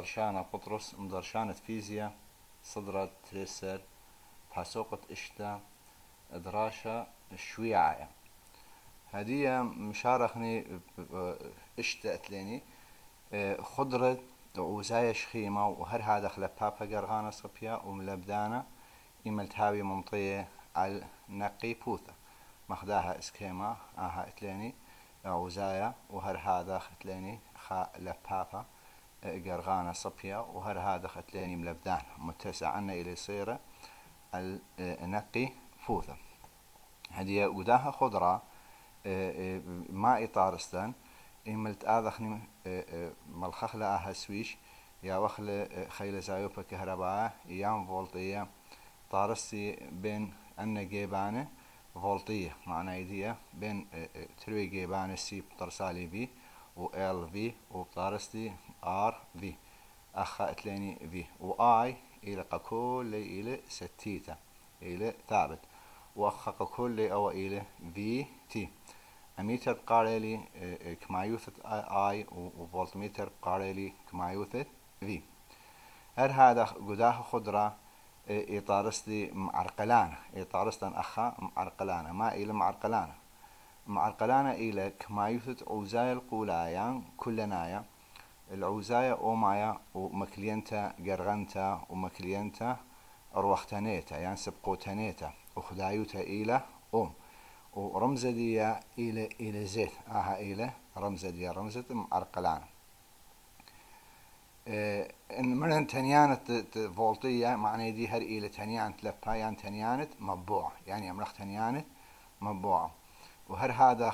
مدرشانة بطرس مدرشانة فيزياء صدرت تريسر بحسوقة اشتا دراشة شويعة هدية مشارخني اشتا اتليني خضرة وزايا شخيمة وهر هذا خلبابا قرغانة صبيا وملبدانة إملتهاوي ممطية على نقي بوثة مخداها اسكيما اها اتليني وزايا وهر هذا ختليني خا لبابا قرغانة صبيا وهر هذا ختليني ملبدان متسع عنا إلى صيرة النقي فوثة هدية وداها خضرة ما إطارستان إملت آذخني ملخخلة آها سويش يا وخل خيل زايوبا كهرباء يام فولتية طارستي بين أن جيبانة فولتية معنى يدية بين تروي جيبانة سي بطرسالي في و ال في وطارستي ار في أخا اتليني في وآي إلى كل إلى ستيتا إلى ثابت وأخا كل أو إلى في تي أميتر قاريلي كمايوثة آي وفولتميتر قاريلي كمايوثة في هر هذا قداه خضرة إطارستي معرقلانة إطارستان أخا معرقلانة ما إلى معرقلانة إلى كمايوثة عوزايا القولايان كلنايا العوزايا أومايا ومكلينتا قرغنتا ومكلينتا روختانيتا يعني سبقوتانيتا وخدايوتا إلى ورمزة دي إلى زيت إلى رمزة دي رمزة معرقلانة إن من تنيانة فولتية معنى دي هر إلى تنيانة لبها يعني تنيانة مبوعة يعني أمرخ تنيانة مبوعة وهر هذا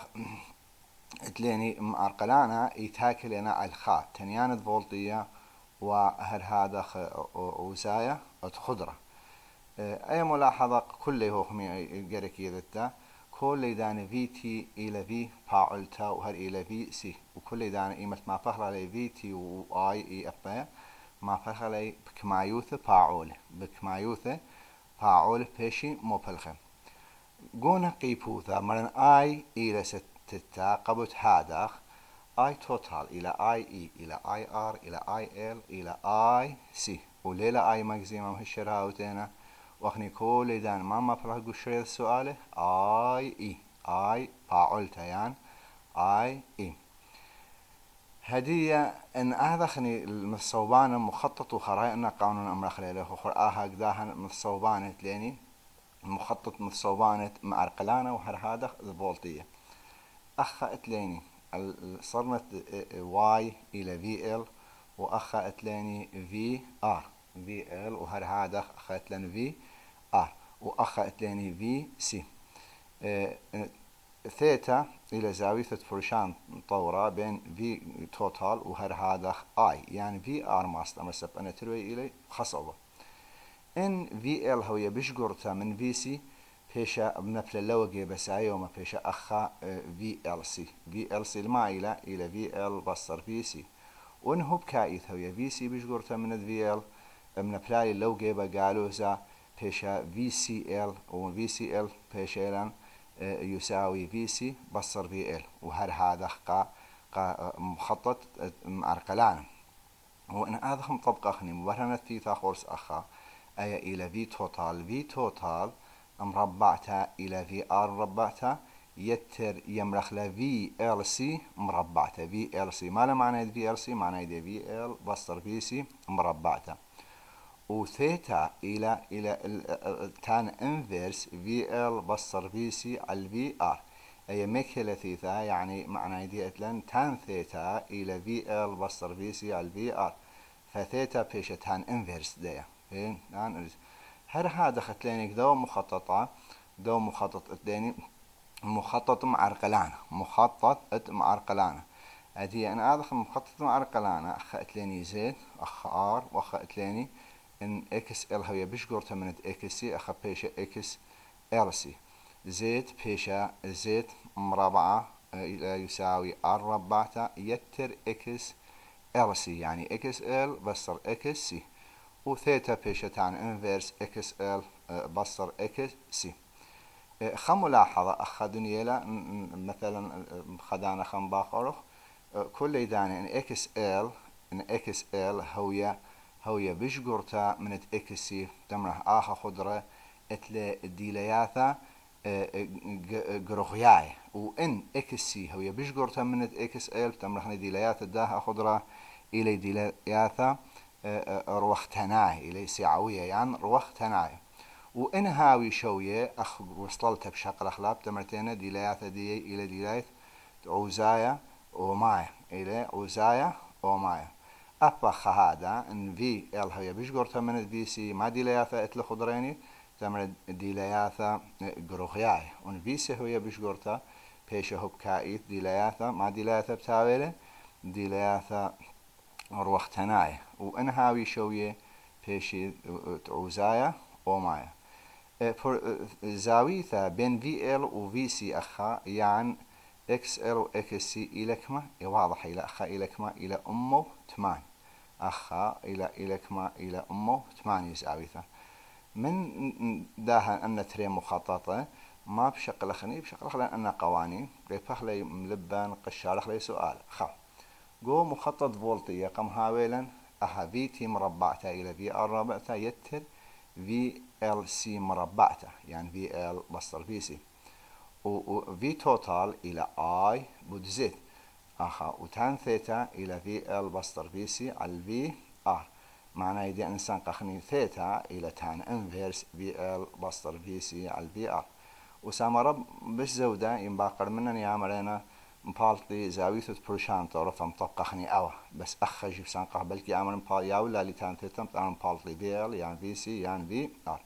تليني معرقلانة يتاكل أنا على الخاء تنيانة فولتية وهر هذا وزايا خضرة أي ملاحظة كله هو قريك يذتا كل دان في تي إلى في فاعلتا وهر إلى في سي وكل دان إيمت ما فخر علي في تي وآي إي أبا ما فخر علي بكمايوثة فاعولة بكمايوثة فاعولة بيشي مبلغة قونا قيبوثة مرن آي إلى ستتا قبط هاداخ آي توتال إلى آي إي إلى آي آر إلى آي إل إلى آي سي وليلة آي مجزيمة مهشرها وخني كل دان ما فرق قشري السؤال اي فاعلتا يعني اي هدية ان اذخني المصوبانة مخطط وخرائنا قانون امر خليله وخر قداها مصوبانة ليني مخطط مصوبانة معرقلانة وهر هذا الفولتية اخا اتليني صرنت واي الى في ال واخا اتليني في ال وهر هذا اخا اتلين في وأخا اتليني في سي ثيتا إلى زاوية فرشان طورة بين في توتال وهر هذا آي يعني في آر ماست أما سب أنا تروي إلي خصوبة إن في إل هو بشجرتا من في سي بيشا بنفل لوجي بس أيوم بيشا أخا في إل سي الما إلى في إل بصر في سي وإن هو بكايث هو في سي بشجرتا من في إل بنفلاي لوجي بقالوا زا بيشا في سي ال و في سي ال بيشا يساوي في سي بصر في ال وهر هذا مخطط معرقلان وإن هذا مطبق أخني مبرهنة في تاخورس أخا أي إلى في توتال مربعتها إلى في آر مربعتها يتر يمرخ ل في ال سي مربعتها في ال سي ما له معنى في ال سي معنى في ال بصر في سي مربعتها وثيتا إلى تان انفيرس في ال بصر في سي على في ار أي مكهلة ثيتا يعني معنى دي اتلان تان ثيتا إلى في ال بصر في سي على في ار فثيتا بيش تان انفيرس دي فين هر هذا ختلينك دو مخطط اتليني مخطط معرقلانة أدي أنا هذا مخطط معرقلانة أخ اتليني زيت أخ ار وأخ اتليني ان اكس ال هي بشجرتها من اكس سي اخا بيشا اكس ال سي زيت بيشا زيت مربعة يساوي ار ربعتا يتر اكس ال سي يعني اكس ال بصر اكس سي وثيتا بيشا تان انفيرس اكس ال بصر اكس سي خم ملاحظة اخا دنيلا مثلا خدانا خم باخرخ كل داني ان اكس ال ان اكس ال هوية بشجرتا من اكسي تمره اخا خضرة اتلا ديلياثا جروخياي وان اكسي هوية بشجرتا من اكس ال تمره ديلياثا داها خضرة الى ديلياثا روختناي الى سعوية يعني روختناي وان هاوي شوية اخ وصلتها بشكل اخلاق تمرتين ديلياثا دي الى ديلياث عوزايا ومايا الى عوزايا ومايا أبخ هذا إن في ال هي بيشجرتا من في سي ما ديلياثا اتل خضريني تمر ديلياثا جروخياي ون في سي هي بيشجرتا بيش هب كايت ديلياثا ما ديلياثا بتاويله ديلياثا روختناي وإن هاوي شوية بيشي تعوزايا ومايا زاويثا بين في ال وفي سي أخا يعني اكس ال واكس سي إلكما واضح إلى أخا إلكما إلى أمه 8 أخا إلى كما إلى أمه 8 زاويثا من داها أن تري مخططة ما بشكل خني بشكل خلا أن قوانين بيفخ لي ملبان قشارخ لي سؤال خا جو مخطط فولتية قم هاويلا أها في تي مربعته إلى في ار ربعته يتر في ال سي مربعته يعني في ال بسطر في سي و في توتال إلى اي بودزيت اخا وتان ثيتا الى في ال بسطر في سي على في ار معناه يدي انسان قخني ثيتا الى تان انفيرس في ال بسطر في سي على في ار وسامرب بش زودا ينباقر منن يا مرينا مبالطي زاوية بروشان طرف مطبقة خني أوه بس أخ جيب سانقه بلكي أمر مبال يا ولا اللي تان ثيتا أنا مبالطي في ال يعني في سي يعني في ار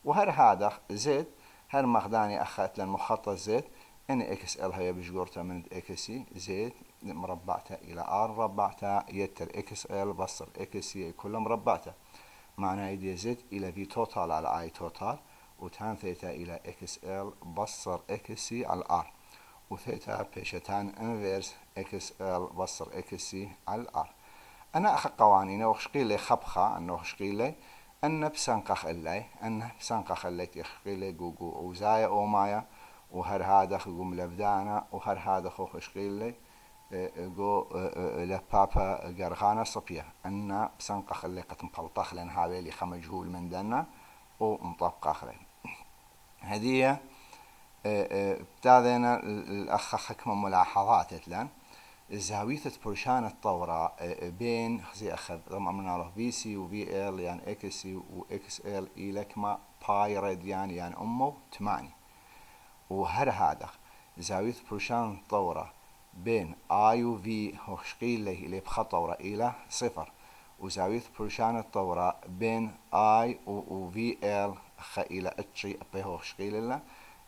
وهر هذا زد هر مخداني أخذت لن مخطط زد ان اكس ال هي بشجرته من اكسي زد مربعته الى ار مربعته يتر اكس ال بصر اكسي كله مربعته معناه يدي زد الى في توتال على اي توتال وتان ثيتا الى اكس ال بصر اكسي على ار وثيتا بيشتان انفيرس اكس ال بصر اكسي على ار انا اخ قوانين وخشقيلي خبخة انه خشقيلي ان بسنقخ اللي ان بسنقخ اللي تخقيلي جوجو وزايا اومايا وهر هذا خو ملبدانا وهر هذا خو خشقيلي جو لبابا جرخانة صبية ان بسنقخ اللي قد مبلطخ لن حاولي خمجهول من دنا ومطبقة خلين هدية بتاذينا الاخ حكم ملاحظات لن زاوية برشان الطورة بين زي أخذ طبعا مناره في سي وفي ال يعني اكس سي واكس ال إلى كما باي راديان يعني أمه 8 وهر هذا زاوية برشان الطورة بين اي وفي هوشقيل له إلى بخطورة إلى 0 وزاوية برشان الطورة بين اي وفي ال خ إلى اتشي أبي هوشقيل له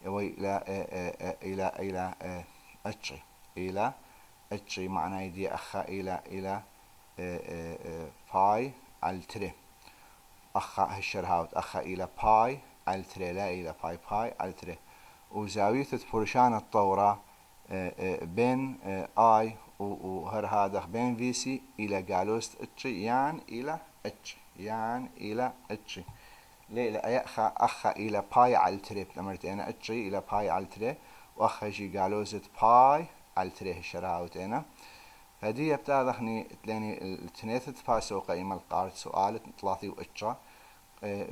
إلى إلى اتشي إلى اتشي معناه يدي أخا إلى باي على تري أخا هالشرهاوت أخا إلى باي على تري لا إلى باي على تري وزاوية برشان الطورة بين اي وهر هذا بين في سي إلى جالوست اتشي يعني إلى اتشي يعني إلى اتشي ليه لا أخا إلى باي على تري بتمرتين اتشي إلى باي على تري وأخا جي جالوست باي على تريه الشراوت هنا هدية بتاعتني تلاني التنيث تفاسو قيمة القارة سؤال 3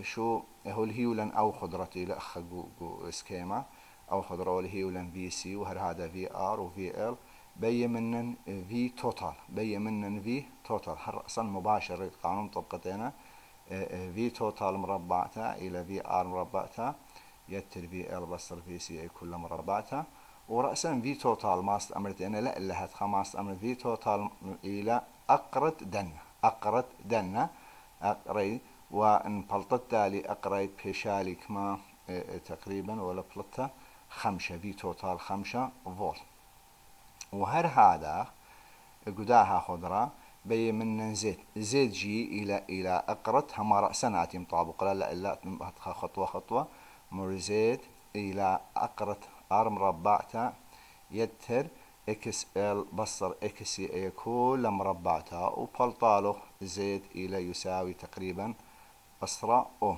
شو هو الهيولن أو خضرتي لأخ جو سكيما أو خضرة الهيولن في سي وهر هذا في ار وفي ال بي منن في توتال بي منن في توتال هر أصلا مباشر قانون طبقتنا في توتال مربعتها إلى في ار مربعتها يتر في ال بصر في سي كل مربعتها ورأسا في توتال ماست أمرت أنا لا إلا هات خماست أمر في توتال إلى أقرت دنا أقري وإن بلطت تالي أقريت بيشالي كما تقريبا ولا بلطة 5 في توتال 5 فولت وهر هذا قداها خضرة بي من زيت جي إلى أقرت هما رأسناتي مطابق لا إلا خطوة مرزيت إلى أقرت ار مربعتها يتر اكس ال بصر اكس اي كل مربعتها وبلطاله زيت الى يساوي تقريبا بصرة او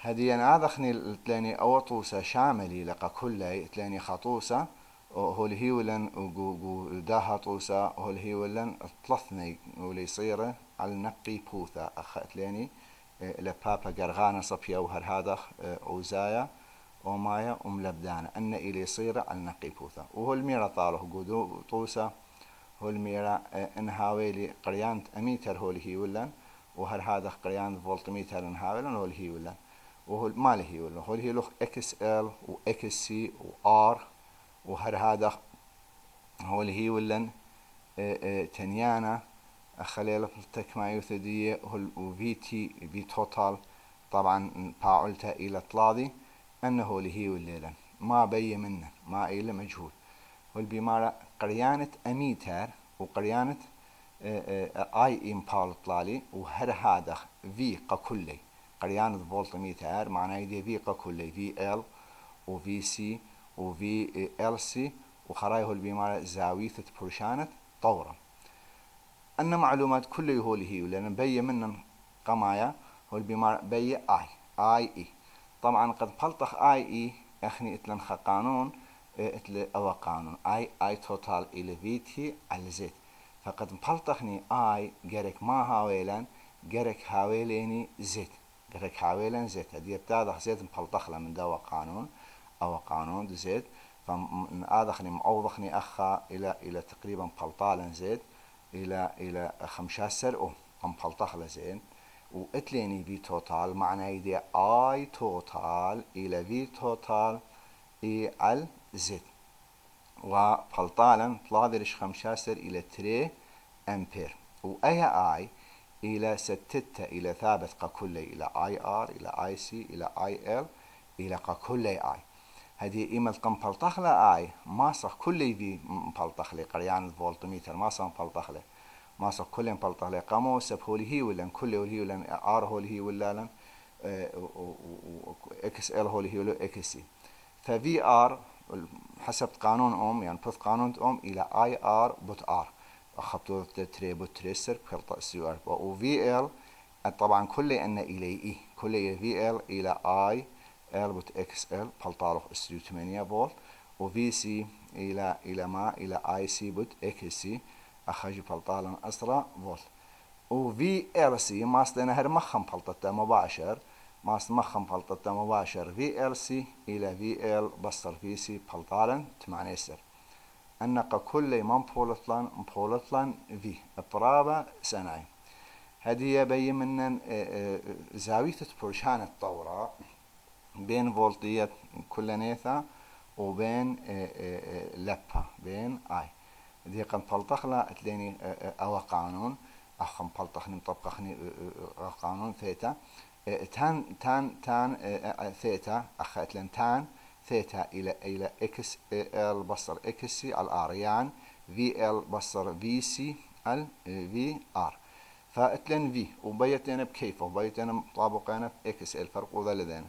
هدي انا اذخني تلاني اوطوسة شاملي لقى كلي تلاني خطوسة هول هيولن داها طوسا هول هيولن طلثني ولي صيرة على نقي بوثا أخذتليني لبابا قرغانا صفيا وهر هذا عوزايا ومايا وملبدانا أن إلي صيرة على نقي بوثا وهول ميرا طاله قدو طوسا هول ميرا انهاويلي قريانت أميتر هول هيولن وهر هذا قريانت فولتميتر انهاويلن هول هيولن وهول مالي هيولن هول هيلوخ اكس ال واكس سي وار وهر هذا هو اللي هي ولن تنيانا خليل تكما يثدية وفي تي في توتال طبعا باعلتا إلى طلاضي أنه اللي هي ولن ما بي منه ما إلى مجهول والبمارة قريانة أميتر وقريانة اي امبال طلالي وهر هذا في ككلي قريانة فولتميتر معناه يدي في ككلي في ال وفي سي وفي ال سي وخرايه البيمارة زاوية برشانة طورة أن معلومات كل هولي هي لأن بي من قمايا هو البيمارة بي اي طبعا قد بلطخ اي اخني اتلن قانون اتل او قانون اي توتال الى فيتي على زيت فقد بلطخني اي جرك ما هاويلان جرك هاويليني زيت جرك هاويلان زيت هدي بتاعه زيت بلطخ من دوا قانون او قانون زيت فآذخني معوضخني أخا إلى تقريبا بلطالا زيد إلى 15 أم بلطخ لزين وإتليني في توتال معنى يدي آي توتال إلى في توتال إي على زد وبلطالا طلادرش 15 إلى 3 أمبير وأي آي إلى 6 إلى ثابت ككل إلى آي آر إلى آي سي إلى آي إل إلى ككل آي هذه إيمة قمبلطخلة آي ما صح كل في مبلطخلة قريان فولتميتر ما صح مبلطخلة ما صح كل مبلطخلة قامو سب هولي هي ولا كل هولي ولا آر هولي هي ولا لن إكس إل هولي هي ولا إكس سي ففي آر حسب قانون يعني بث قانون إلى آي آر بوت آر أخبطوا تري بوت تريسر بخلطة سي آر وفي إل طبعا كل أن إلى كل في إل إلى آي ال بوت اكس ال بلطارخ استريو 8 فولت وفي سي الى اي سي بوت اكس سي اخرج بلطالا اسرع فولت وفي ال سي ماستنا هر مخم بلطتا مباشر ماست مخم بلطتا مباشر في ال سي الى في ال بصر في سي بلطالا 8 سر انك كل من بولتلان في برابة سنعي هذه يبين من زاوية برشان الطورة بين فولتية كلنيثا وبين لبا بين اي دي قم بلطخلا تليني او قانون اخم بلطخني مطبقخني قانون ثيتا تان ثيتا اخاتلن تان ثيتا الى اكس ال بصر اكس سي على الار يعني في ال بصر في سي ال في ار فاتلن في وبيتنا بكيف وبيتنا مطابقين اكس ال فرق وذا لذين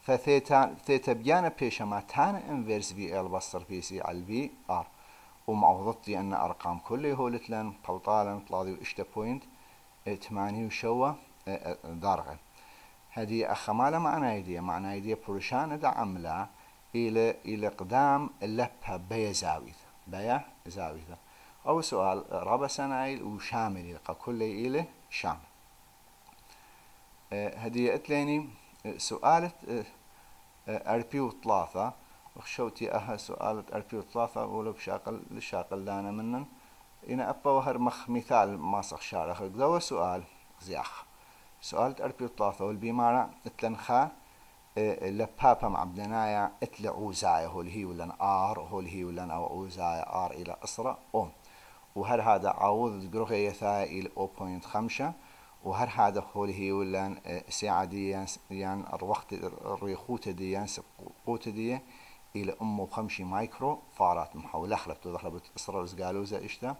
فثيتا بيانا بيشما تان انفيرس في ال بصر في سي على الفي ار ومعوضتي ان ارقام كل هولتلن بلطالا طلادي واشتا بوينت 8 وشوة درجة هذه أخمالة معنى يدي برشان دا عملة إلى قدام اللبها بيا زاوية أو سؤال ربع سنايل وشامل يلقى كل إلى شامل هذه أتليني سؤالة أربيو ثلاثة وخشوتي أها سؤالة أربيو ثلاثة ولو بشاقل لشاقل دانا منن إنا أبا وهر مخ مثال ما صخ شارخ دو سؤال زياخ سؤال أربيو ثلاثة والبيمارة اتلنخا لبابا مع بدنايا اتل عوزايا هو اللي هي ولن آر هو اللي هي ولن أو عوزايا آر إلى أسرة وهر هذا عوض قرغية ثاء إلى 0.5 وهر هذا هو اللي هي ولن ساعة دي يعني الوقت الريخوتة دي يعني قوتة دي إلى 5 مايكرو فارات محاولة خلبت ودخلت إسرة رزقالوزة إشتا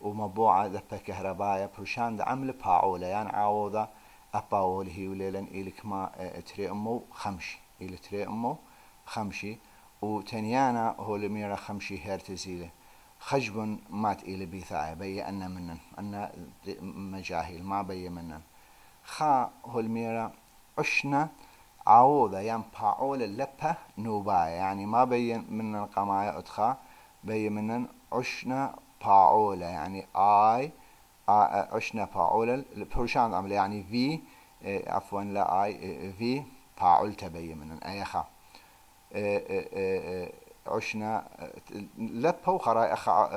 ومبوعة دفا كهربايا برشان دا عمل باعولة يعني عوضة أباول هي وليلن إلك ما تري أمو خمشي إلى تري أمو خمشي وتنيانا هو لميرا خمشي هرتز إلى خجب مات إلى بيثاء بي أن منن أن مجاهيل ما بي منن خا هو الميرا عشنا عوضة يعني باعولة لبها نوبايا يعني ما بي من القمايا أدخا بيمنن عشنا باعولة يعني اي عشنا باعولة البروشان عمله يعني في عفوا لا اي في باعولتا بيمنن ايخا عشنا لبه وخراي اخا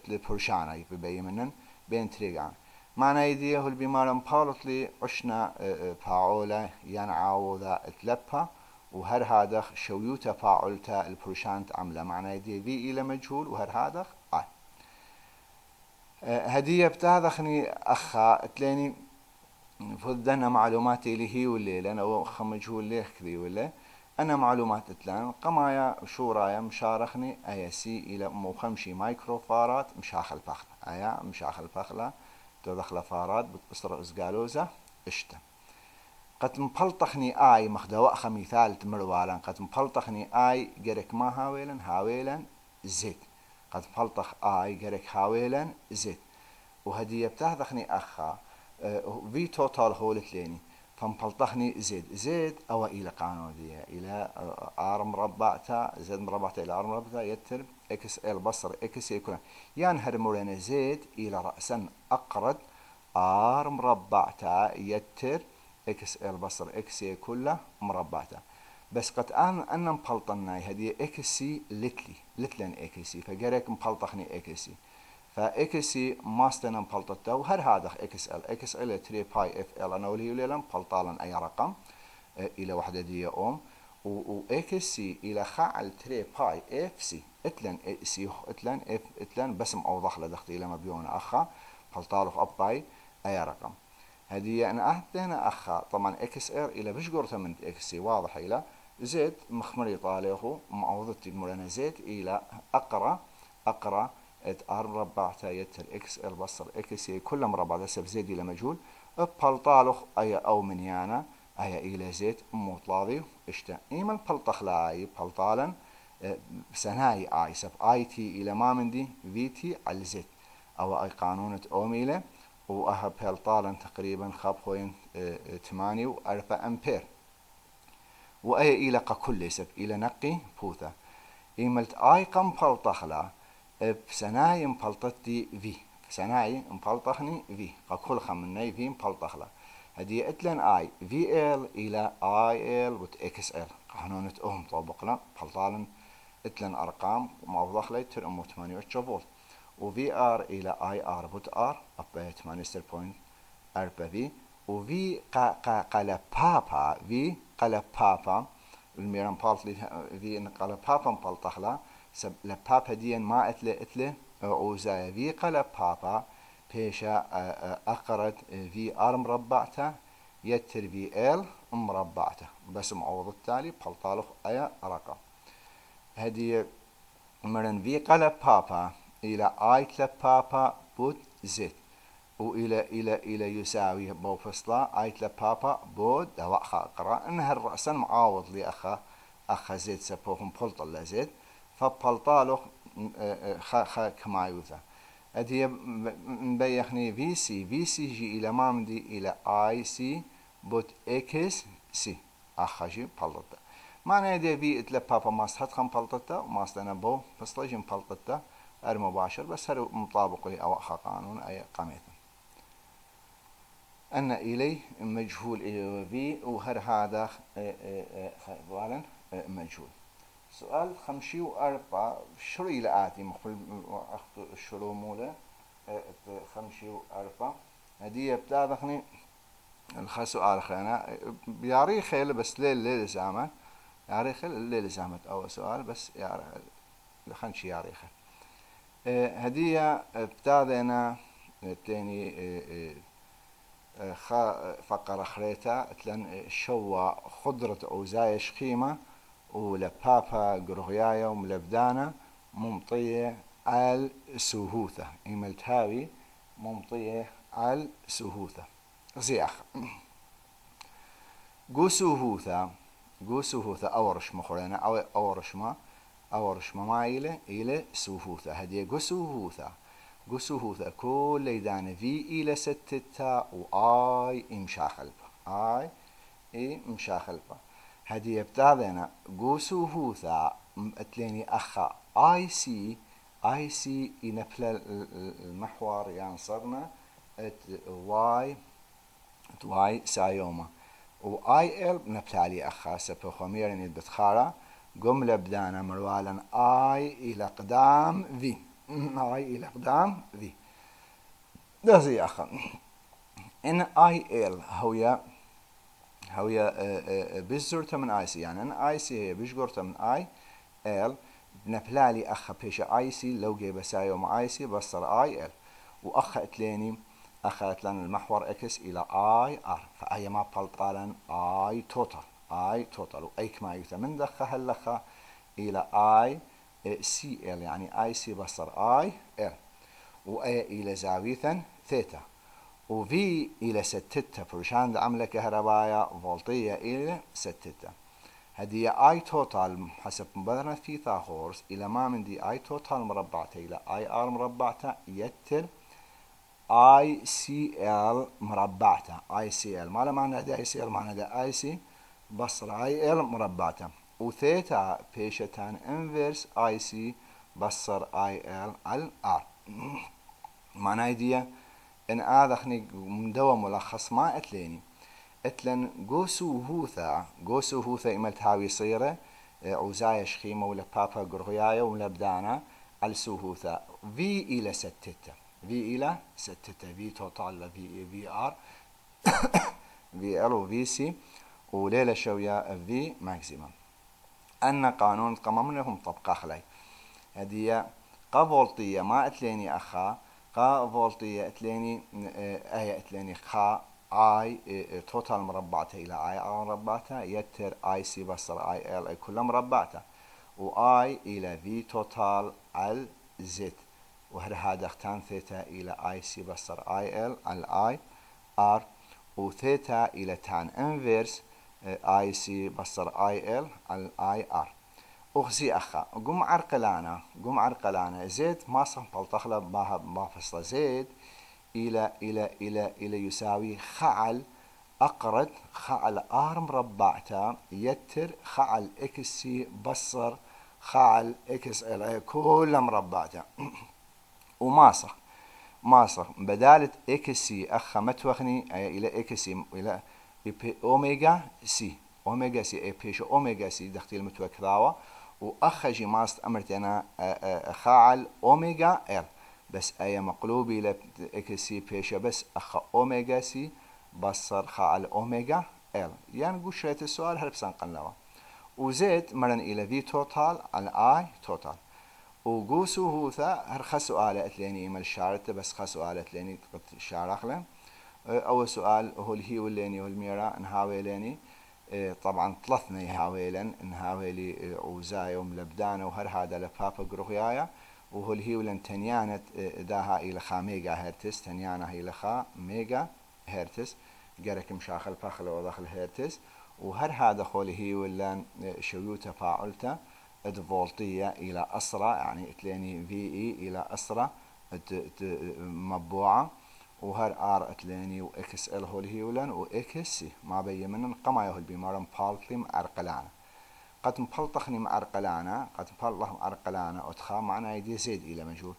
البروشان اي بيمنن بين تريقان معنى يديه البمارن بالطلي عشنا باعولة ينعاو ذا تلبها وهر هذا شويوتا فاعلتا البروشانت عمله معنى يدي في إلى مجهول وهر هذا هدية بتاذخني أخا تليني فضنا معلومات اللي هي واللي لأنا وخ مجهول ليه كذي ولا أنا معلومات تلان قمايا شورايا مشارخني أيسي إلى موخمشي مايكرو فارات مشاخل فخلة أيا مشاخل فخلة تدخل فارات بتصر إسقالوزة اشتا قد مبلطخني آي مخدوأ مثال تمروالا قد مبلطخني آي جرك ما هاويلا زيت قد مبلطخ آي جرك هاويلا زيت وهدية بتاخذخني أخا في توتال هولت ليني فمبلطخني زيد أو إلى قانونية إلى آر مربعتا زد مربعتا إلى آر مربعتا يتر إكس إل بصر إكس يكون ينهر مرنا زيد إلى رأسا أقرد آر مربعتا يتر إكس إل بصر إكسي كله مربعتا بس قد أن مبلطناي هدي إكسي لتلن إكسي فجرك مبلطخني إكسي فإكسي ماستنا مبلطتا وهر هذا إكس إل 3 باي إف إل أنا ولي وليلا مبلطالا أي رقم إلى وحدة دي أوم وإكسي إلى خعل 3 باي إف سي إتلن سي إتلن إف إتلن بس أوضح لدختي إلى مبيون أخا مبلطالو أباي أي رقم هذه أنا أهدنا أخا طبعا إكس إر إلى بش قرتها من إكسي واضح إلى زيت مخمري طالعه معوضتي مرنا زيت إلى أقرأ ار مربعتا يتر اكس ال بصر اكس كل مربع سب زيد الى مجهول بلطالخ اي او منيانا اي الى زيت مطلاضي اشتا ايمن بلطخ لاي بلطالا سناي اي سب اي تي الى ما من دي في تي على زيت او اي قانونة اوميلة واها بلطالا تقريبا 8 امبير واي الى كل سب الى نقي بوثا ايملت اي قم بلطخ لا بسناي مبلطتي في سناي مبلطخني في قكل خمناي في مبلطخلا هدي اتلن اي في ال الى اي ال وت اكس ال قانونة طبقنا بلطالن اتلن ارقام موضح لي تر امو 8 فولت وفي ار الى اي ار بوت ار اب 8.4 في وفي قال بابا في قال بابا الميران بالطلي في قال بابا مبلطخلا سب لبابا ديان ما اتله اوزايا في قلب بابا بيشا اقرد في ار مربعته يتر في ال مربعته بس معوض التالي بلطالخ ايا رقم هدي مرن في قلب بابا الى ايت بابا بود زيت والى يساوي بوفصلا ايت بابا بود دواء اقرا انها الرأسا معاوض لي اخا زيت سبوهم بلط الله زيت فبلطالو خا كمايوثا هدي مبيخني في سي جي الى مامدي الى اي سي بوت اكس سي اخاجي بلطتا معنى هدي في اتلا بابا ماست خم بلطتا وماست انا بو فصلجم بلطتا ار مباشر بس هر مطابق لي او اخا قانون اي قاميتا ان الي مجهول في وهر هذا فعلا مجهول سؤال 54 شو يلقاتي مخل الشلو مولا 54 هدية بتاعتني سؤال خينا بياري خيل بس ليل زعمت ياري خيل الليل زعمت أول سؤال بس ياري خنشي ياري خيل هدية بتاعتنا تاني فقرة خريتا تلن شوا خضرة أوزايش قيمة ولبابا قرغيايا وملبدانا ممطية على سهوثة إيملت هاوي ممطية على سهوثة زياخ قو سهوثة أورش مخورينا أو أورش ما إلى سهوثة هدي قو سهوثة كل ليدان في إلى ستتا وآي إمشاخلبا آي مشاخلبا هدي بتاعنا قوسو هوثا اتليني اخا اي سي اي سي ينبلا المحور يعني صرنا واي واي سايوما واي ال نبتالي اخا سبوخوميرن بتخارا جملة بدانا مروالا اي الى قدام في اي الى قدام في ده زي اخا ان اي ال هويا بزرته من اي سي يعني ان اي سي هي بشجرته من اي ال نبلالي اخا بيش اي سي لو جيب سايوما اي سي بصر اي ال واخا اتليني أخذت لنا المحور إكس إلى آي آر فأي ما بلطالا آي توتال وأي كما يتمن دخة هلخة إلى آي سي إل يعني آي سي بصر آي إل وأي إلى زاوية ثيتا وفي إلى ستة برشان عملة كهربائية فولتية إلى ستة هدي آي توتال حسب مبادرة فيثاغورس إلى ما من دي آي توتال مربعته إلى آي آر مربعته يتر اي سي ال مربعته اي سي ال ما له معنى ده اي سي ال معنى ده اي سي بصر اي ال مربعته وثيتا بيشتان انفيرس اي سي بصر اي ال ال ار معنى دي ان هذا خني مدوى ملخص ما اتليني اتلن جوسو هوثا املت هاوي صيره عزايا شخيمه ولا بابا قرغيايا ولا بدانا السوهوثا في الى ستة في الى ستة في توتال في ار في ال وفي سي وليلة شوية في ماكسيمم أن قانون قممنهم طبقا خلي هدية قا فولتية ما اتليني أخا قا فولتية اتليني اي اتليني خا اي توتال مربعته الى اي ار مربعته يتر اي سي بصر اي ال كلها مربعته واي الى في توتال ال زد وهذا اختان ثيتا الى اي سي بصر اي ال الاي ار وثيتا الى تان انفيرس اي سي بصر اي ال الاي ار اغزي اخا قم عرقلانا زد ما صم بلطخله ما فصل زد الى يساوي خعل اقرد خعل ار مربعته يتر خعل اكس سي بصر خعل اكس ال كله مربعته ماصر بدالة اكس سي اخا متوخني الى اكس سي الى اوميجا سي اي بيش اوميجا سي دختي المتوكلاوة واخجي ماست امرتنا خاعل اوميجا ال بس اي مقلوبي الى اكس سي بيش بس اخا اوميجا سي بصر خاعل اوميجا ال يعني قول شريت السؤال هربسان قنلوا وزيت مرن الى في توتال على اي توتال وقوسو هوثا هرخا سؤال اتليني ايمال شارته بس خا سؤال اتليني قد شارخله اول سؤال هو الهي والليني والميرا نهاوي ليني طبعا طلثنا يهاويلن نهاويلي عوزايا وملبدانا وهر هذا لبابا قرغيايا وهو الهي ولن تنيانت داها الى خا ميجا هرتز تنيانا الى خا ميجا هرتز جرك مشاخل فاخل وداخل هرتز وهر هذا خول هي ولن شويو تفاعلته فولتية إلى أسرة يعني اتليني في إي إلى أسرة مبوعة وهر آر اتليني وإكس إل هول هيولن وإكس سي ما بي منن قما يهول بمارن بالتي معرقلانا قد مبلطخني معرقلانا قد مبلطخ معرقلانا أتخا معنا يدي زيد إلى مجهول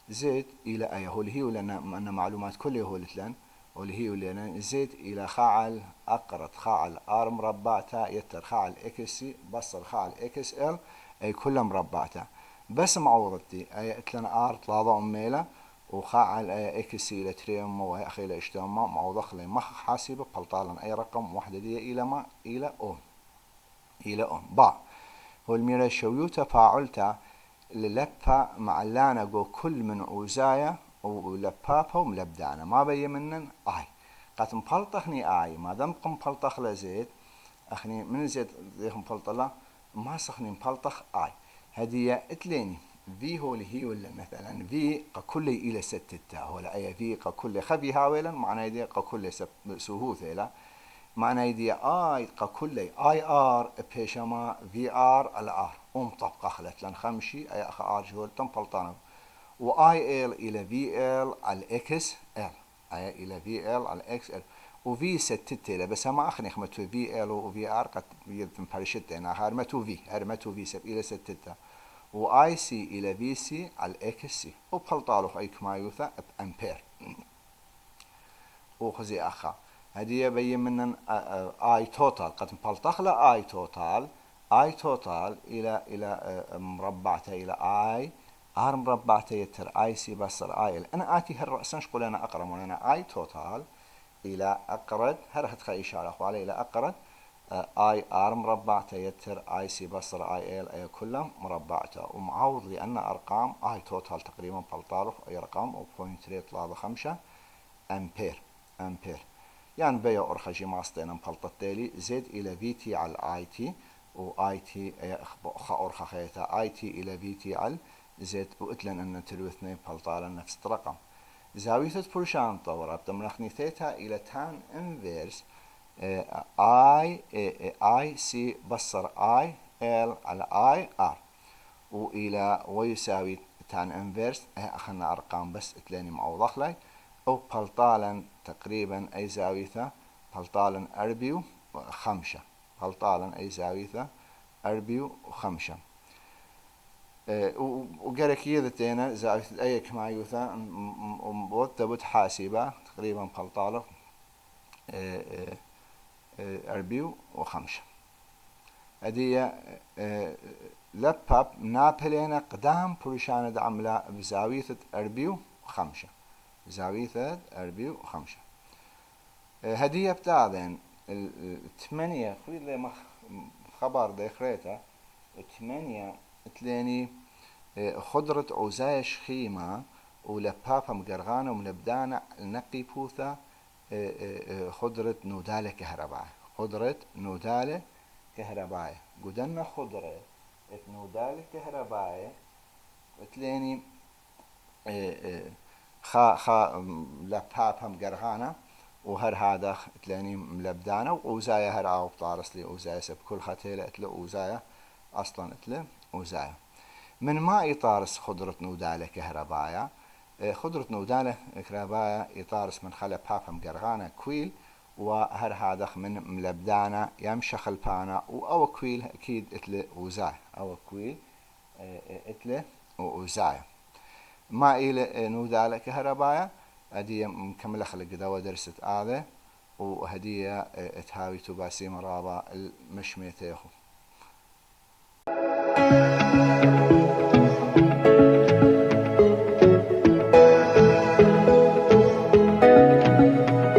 زيد إلى أي هول هيولن أن معلومات كل هولتلن هول هيولن زيد إلى خاعل أقرط خاعل آر مربعتا يتر خاعل إكس سي بصر خاعل إكس إل أي كلها مربعته بس معوضتي أي اتلنا آر طلاضة أميلة وخاعل أي إكسي إلى تريم وهي أخيلة اشتما معوضخ لي مخ حاسبة بلطالا أي رقم واحدة دي إلى ما إلى أم با هو الميرا شويو تفاعلتا للبا معلانا جو كل من عوزايا ولبابا وملبدانا ما بي منن آي قد مبلطخني آي ما دام قم مبلطخ لزيت أخني من زيت ذيهم مبلطلا ما سخني مبلطخ آي هدية اتليني في هو اللي هي ولا مثلا في كل إلى ستة ولا أي في كل خبي هاولا معناه يدي كل سهوث إلى معناه يدي آي كل آي آر بيشما في آر الآر طبقة خلت لن خمشي أي أخ آر جول تم بلطانه وآي إل إلى في إل على إكس إل أي إلى في إل على إكس إل وفي ستة بس ما أخني خمتو في إل وفي آر قد يتم برشتة أنا هرمتو في سب إلى ستة واي سي الى في سي على اكس سي وبلطالو اي كما يوثا بامبير وخزي اخا هدي يبين من اي توتال قد بلطخله اي توتال الى مربعته الى اي ار مربعته يتر اي سي بصر اي انا اتي هالرأسن شقول انا اقرا من انا اي توتال الى اقرد هرهت خي اشاره اخوالي الى اقرد اي ار مربعته يتر اي سي بصر اي ال اي كله مربعته ومعوض لان ارقام اي توتال تقريبا بلطالو اي رقم و 0.335 امبير يعني بيا أرخجي ماستينا مبلطة تالي زد إلى في تي على آي تي وآي تي خا أرخا خيتا آي تي إلى في تي على زد وإتلن أن تلو اثنين بلطالا نفس الرقم زاوية برشان طورة بتمنخني ثيتا إلى تان انفيرس آي سي بصر آي ال على آي ار وإلى ويساوي تان انفيرس أخذنا أرقام بس اتلاني معوضخ لي أو بلطالا تقريبا أي زاوية بلطالا أربيو خمسة بلطالا أي زاوية أربيو وخمسة وقالك يذتينا زاوية أي كما يوثا ومبوت حاسبة تقريبا بلطالا أربيو وخمسة هدي لباب نابلينا قدام بريشانة عملا بزاوية أربيو وخمسة زاوية أربيو وخمسة هدية بتاعذين الثمانية خوي مخ خبر ديخريتا الثمانية تلاني خضرة عزايش خيمة ولبابا مقرغانة وملبدانة نقي بوثا خضرة نودالة كهرباء خضرة نودالة كهرباء قدنا خضرة نودالة كهرباء تلاني خا لبابا مقرغانة وهر هذا تلاني ملبدانة ووزايا هر عاوب طارس لي وزايا سب كل خاتيلة اتله وزايا اصلا اتله وزايا من ما يطارس خضرة نودالة كهربايا خضرة نودالة كهربايا يطارس من خلا بابا مقرغانة كويل وهر هذا من ملبدانة يمشى خلبانا او كويل اكيد اتله وزايا او كويل اتله وزايا ما إلى نودالة كهربايا هدية مكملة خلق دوا درست هذا وهدية تهاوي تباسي مرابا المشميتيخو